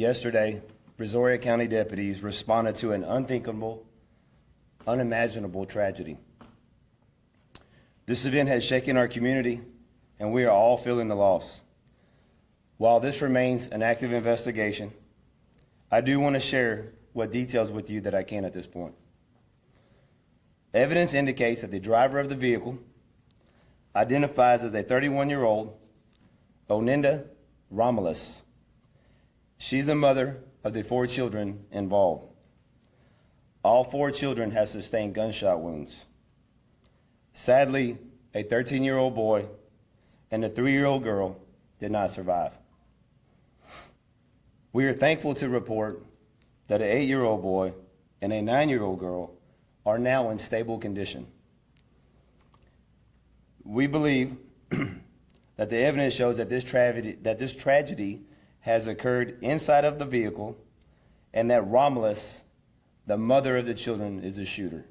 Yesterday, Brazoria County deputies responded to an unthinkable, unimaginable tragedy. This event has shaken our community, and we are all feeling the loss. While this remains an active investigation, I do want to share what details with you that I can at this point. Evidence indicates that the driver of the vehicle identifies as a 31-year-old Oninda Romulus. She's the mother of the 4 children involved. All 4 children have sustained gunshot wounds. Sadly, a 13-year-old boy and a 3-year-old girl did not survive. We are thankful to report that an 8-year-old boy and a 9-year-old girl are now in stable condition. We believe that the evidence shows that this tragedy has occurred inside of the vehicle and that Romulus, the mother of the children, is the shooter.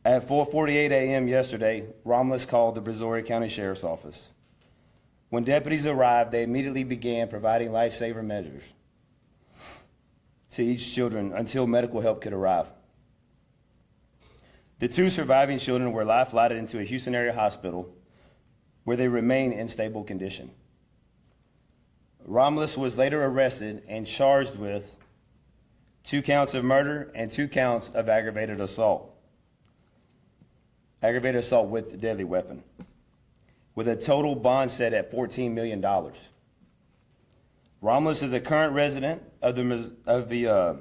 At 4:48 a.m. yesterday, Romulus called the Brazoria County Sheriff's Office. When deputies arrived, they immediately began providing lifesaver measures to each children until medical help could arrive. The 2 surviving children were life flighted into a Houston area hospital where they remain in stable condition. Romulus was later arrested and charged with 2 counts of murder and 2 counts of aggravated assault with a deadly weapon, with a total bond set at $14 million. Romulus is a current resident of the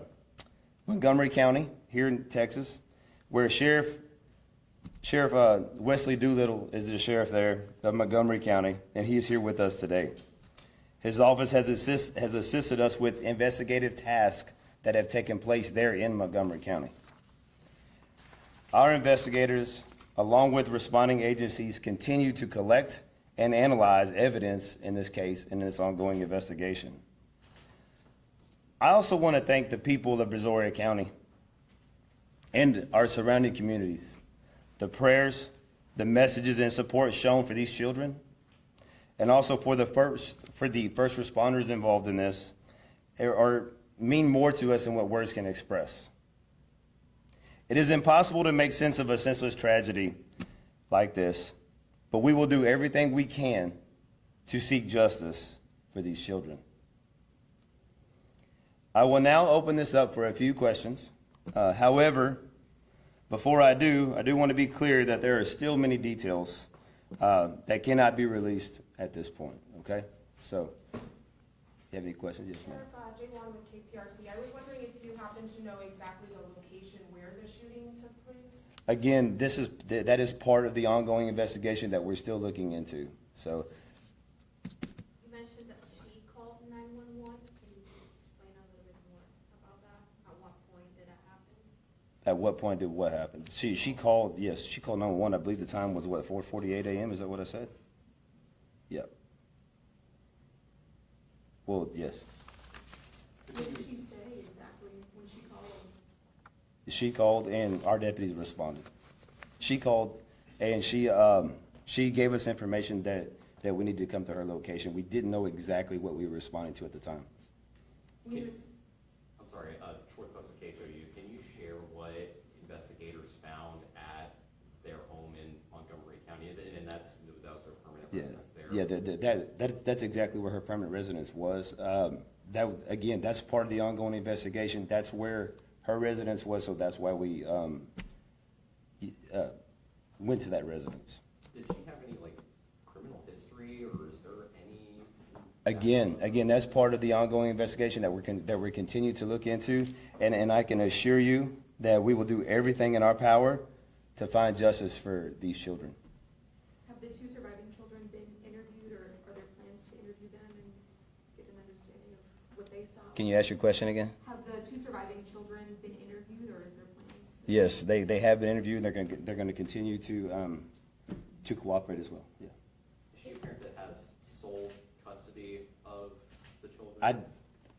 Montgomery County here in Texas, where Sheriff Wesley Doolittle is the sheriff there of Montgomery County, and he is here with us today. His office has assisted us with investigative tasks that have taken place there in Montgomery County. Our investigators, along with responding agencies, continue to collect and analyze evidence in this case and in this ongoing investigation. I also want to thank the people of Brazoria County and our surrounding communities. The prayers, the messages and support shown for these children, and also for the first responders involved in this, mean more to us than what words can express. It is impossible to make sense of a senseless tragedy like this, but we will do everything we can to seek justice for these children. I will now open this up for a few questions. However, before I do want to be clear that there are still many details that cannot be released at this point, okay? So, if you have any questions? Yes, ma'am. Sheriff Jay Wan with KPRC. I was wondering if you happen to know exactly the location where the shooting took place? Again, that is part of the ongoing investigation that we're still looking into. So, you mentioned that she called 911. Can you explain a little bit more about that? At what point did it happen? At what point did what happen? She called, yes, she called 911. I believe the time was, what, 4:48 a.m.? Is that what I said? Yeah. Well, yes. What did she say exactly when she called? She called and our deputies responded. She called and she gave us information that we needed to come to her location. We didn't know exactly what we were responding to at the time. I'm sorry, short classification. Can you share what investigators found at their home in Montgomery County? And that was their permanent residence there? Yeah, that's exactly where her permanent residence was. That's part of the ongoing investigation. That's where her residence was, so that's why we went to that residence. Did she have any criminal history, or is there any? Again, that's part of the ongoing investigation that we're continue to look into, and I can assure you that we will do everything in our power to find justice for these children. Have the 2 surviving children been interviewed, or are there plans to interview them and get an understanding of what they saw? Can you ask your question again? Have the 2 surviving children been interviewed, or is there plans? Yes, they have been interviewed, and they're going to continue to cooperate as well. Yeah. Is she a parent that has sole custody of the children?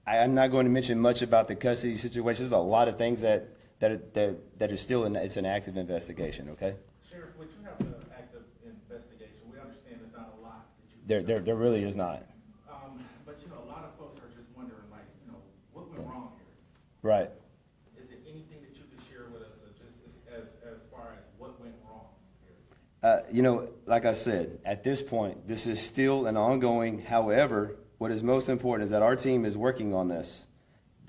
I'm not going to mention much about the custody situation. There's a lot of things that are still it's an active investigation. Okay. Sheriff, would you have an active investigation? We understand there's not a lot that you. There really is not. But a lot of folks are just wondering Right. Is there anything that you could share with us, just as far as what went wrong here? You know, like I said, at this point, this is still an ongoing. However, what is most important is that our team is working on this.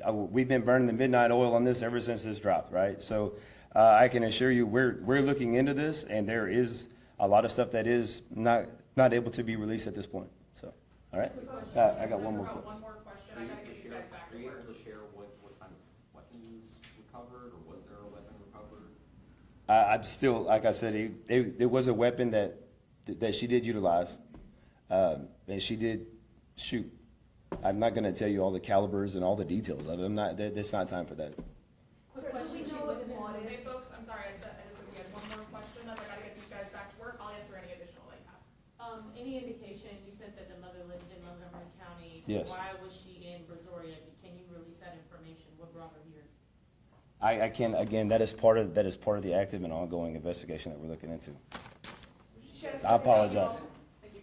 We've been burning the midnight oil on this ever since this dropped, right? So I can assure you, we're looking into this, and there is a lot of stuff that is not able to be released at this point. So, all right. I got one more. One more question. I gotta get you guys back Are to you work. able to share what kind of weapons recovered, or was there a weapon recovered? I'm still, like I said, it was a weapon that she did utilize, and she did shoot. I'm not going to tell you all the calibers and all the details of it. There's not time for that. Quick question. Hey folks, I'm sorry, I just said we had one more question, I gotta get these guys back to work, I'll answer any additional they have. Any indication, you said that the mother lived in Montgomery County. Yes. Why was she in Brazoria? Can you release that information? What brought her here? I can, again, that is part of the active and ongoing investigation that we're looking into. I apologize. Thank you.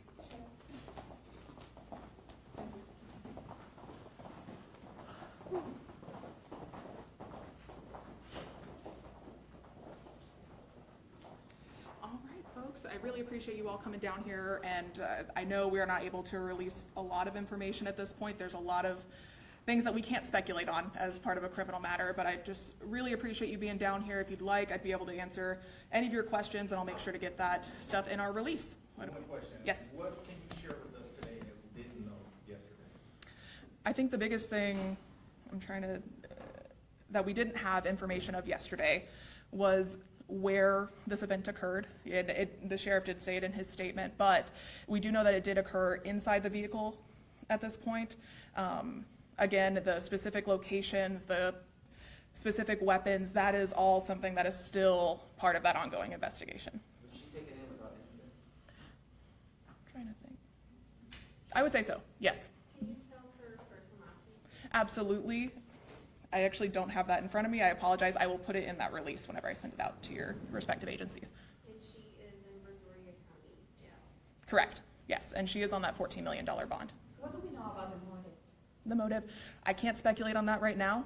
All right, folks, I really appreciate you all coming down here, and I know we are not able to release a lot of information at this point. There's a lot of things that we can't speculate on as part of a criminal matter, but I just really appreciate you being down here. If you'd like, I'd be able to answer any of your questions, and I'll make sure to get that stuff in our release. One question. Yes. What can you share with us today that we didn't know yesterday? I think the biggest thing that we didn't have information of yesterday was where this event occurred. The sheriff did say it in his statement, but we do know that it did occur inside the vehicle at this point. Again, the specific locations, the specific weapons, that is all something that is still part of that ongoing investigation. Was she taken in without incident? I'm trying to think. I would say so, yes. Can you spell her first and last name? Absolutely. I actually don't have that in front of me. I apologize. I will put it in that release whenever I send it out to your respective agencies. And she is in Brazoria County Jail. Correct, yes, and she is on that $14 million bond. What do we know about the motive? The motive, I can't speculate on that right now.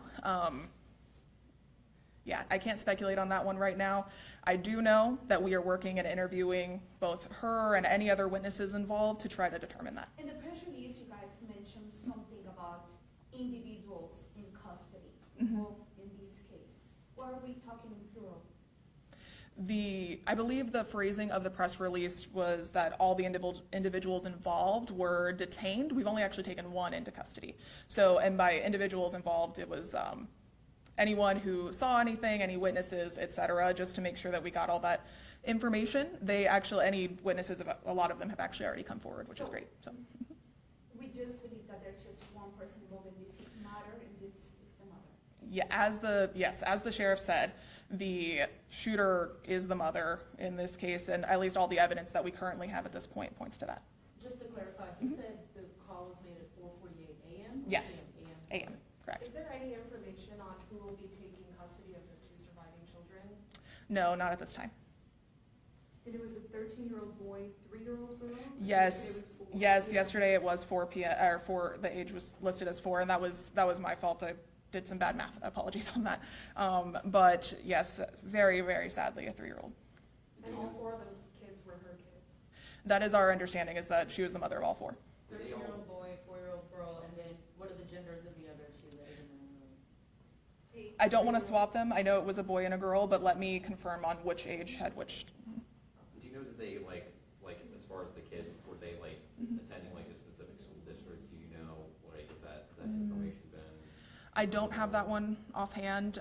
Yeah, I can't speculate on that one right now. I do know that we are working and interviewing both her and any other witnesses involved to try to determine that. In the press release, you guys mentioned something about individuals in custody involved in this case. What are we talking in plural? I believe the phrasing of the press release was that all the individuals involved were detained. We've only actually taken one into custody. So, and by individuals involved, it was anyone who saw anything, any witnesses, et cetera, just to make sure that we got all that information. Any witnesses, a lot of them have actually already come forward, which is great. So. We just believe that there's just one person involved in this matter, and this is the mother. Yeah, as the sheriff said, the shooter is the mother in this case, and at least all the evidence that we currently have at this point points to that. Just to clarify, you said the call was made at 4:48 a.m.? Yes. AM. AM, correct. Is there any information on who will be taking custody of the two surviving children? No, not at this time. And it was a 13-year-old boy, 3-year-old girl? Yes, yes, yesterday it was 4 p.m., or the age was listed as 4, and that was my fault. I did some bad math, apologies on that. But yes, very, very sadly, a 3-year-old. And all 4 of those kids were her kids? That is our understanding, is that she was the mother of all 4. 13-year-old boy, 4-year-old girl, and then what are the genders of the other two that are in the room? I don't want to swap them. I know it was a boy and a girl, but let me confirm on which age had which. Do you know that they like as far as the kids, were they attending a specific school district? Do you know is that information been? I don't have that one offhand.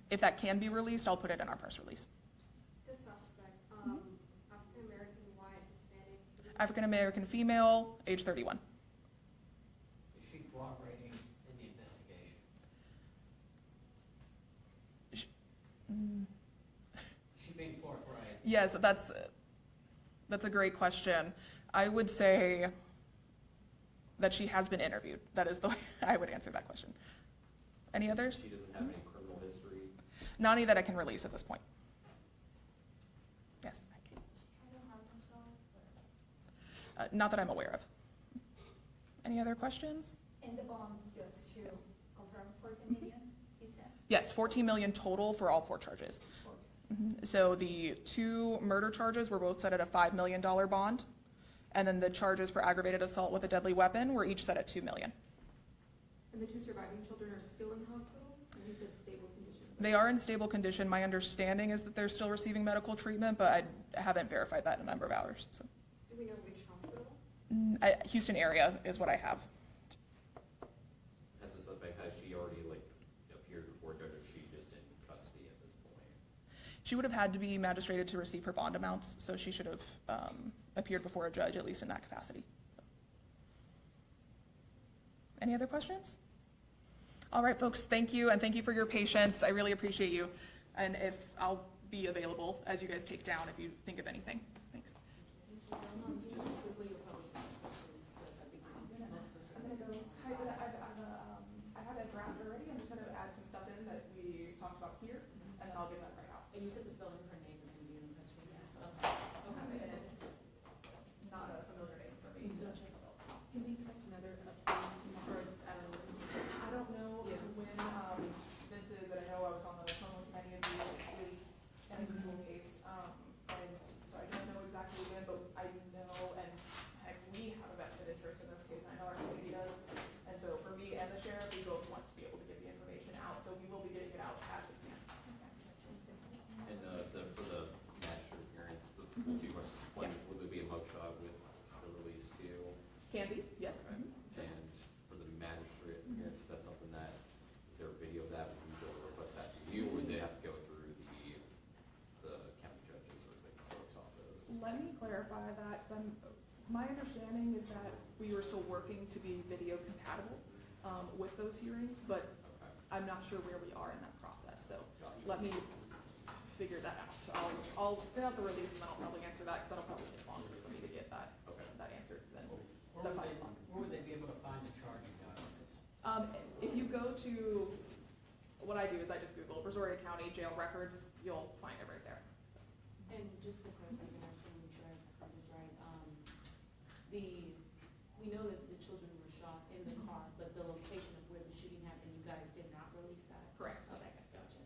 If that can be released, I'll put it in our press release. The suspect, African-American, white, Hispanic. African American female, age 31. Is she cooperating in the investigation? Is she being forthright? Yes, that's a great question. I would say that she has been interviewed. That is the way I would answer that question. Any others? She doesn't have any criminal history? Not any that I can release at this point. Yes. Not that I'm aware of. Any other questions? And the bond, just to confirm, 14 million? Yes, 14 million total for all 4 charges. So the 2 murder charges were both set at a $5 million bond, and then the charges for aggravated assault with a deadly weapon were each set at $2 million. And the 2 surviving children are still in hospital? And you said stable condition. They are in stable condition. My understanding is that they're still receiving medical treatment, but I haven't verified that in a number of hours. So, Do we know which hospital? Houston area is what I have. Has the suspect, has she already appeared before a judge, or is she just in custody at this point? She would have had to be magistrated to receive her bond amounts, so she should have appeared before a judge, at least in that capacity. Any other questions? All right, folks, thank you, and thank you for your patience. I really appreciate you. And if I'll be available as you guys take down if you think of anything. Thanks. Just quickly, you'll probably have questions, just I think most of us are. I'm gonna go type it. I have a draft already. I'm just gonna add some stuff in that we talked about here, and then I'll get that right out. And you said the spelling of her name is going to be in the press release? Okay. Okay. And it's not a familiar name for me. Can we expect another update tomorrow? I don't know Yeah. when this is, but I know I was on the phone with many of you. This is an individual case, and so I don't know exactly when, but I know, and heck, we have a vested interest in this case. I know our community does, and so for me and the sheriff, we both want to be able to get the information out. So we will be getting it out as we can. And for the magistrate appearance, the 2 questions. One, will there be a mugshot with the release too? Can be, yes. Okay. And for the magistrate appearance, is that something that, is there a video of that? Would you go request that to you, or would they have to go through the county judges or the clerk's office? Let me clarify that, because my understanding is that we were still working to be video compatible with those hearings, but Okay. I'm not sure where we are in that process, so Gotcha. let me figure that out. So I'll send out the release, and then I'll probably answer that, because that'll probably take longer for me to get that answered than Where the would 5 they, o'clock. where would they be able to find the charging documents? If you go to, what I do is I just Google Brazoria County Jail Records, you'll find it right there. And just to clarify, I'm actually make sure I heard this right, we know that the children were shot in the car, but the location of where the shooting happened, you guys did not release that? Correct. Okay, gotcha.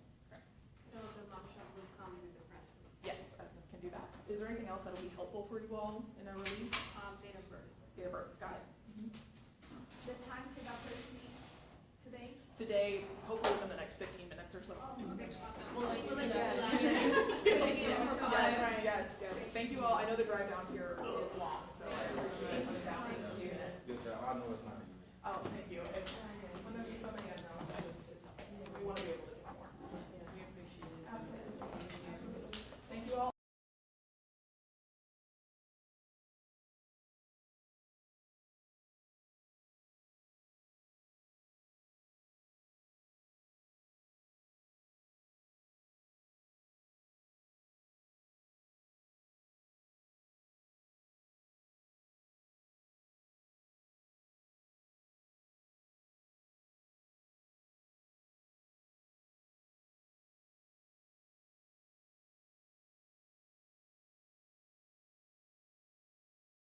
So the mugshot will come in the press release. Yes, I can do that. Is there anything else that will be helpful for you all in a release? Date of birth. Date of birth, got it. The time to that person today? Today, hopefully within the next 15 minutes or so. Okay. We'll let you We'll let know. you know. Yes. Thank you all. I know the drive down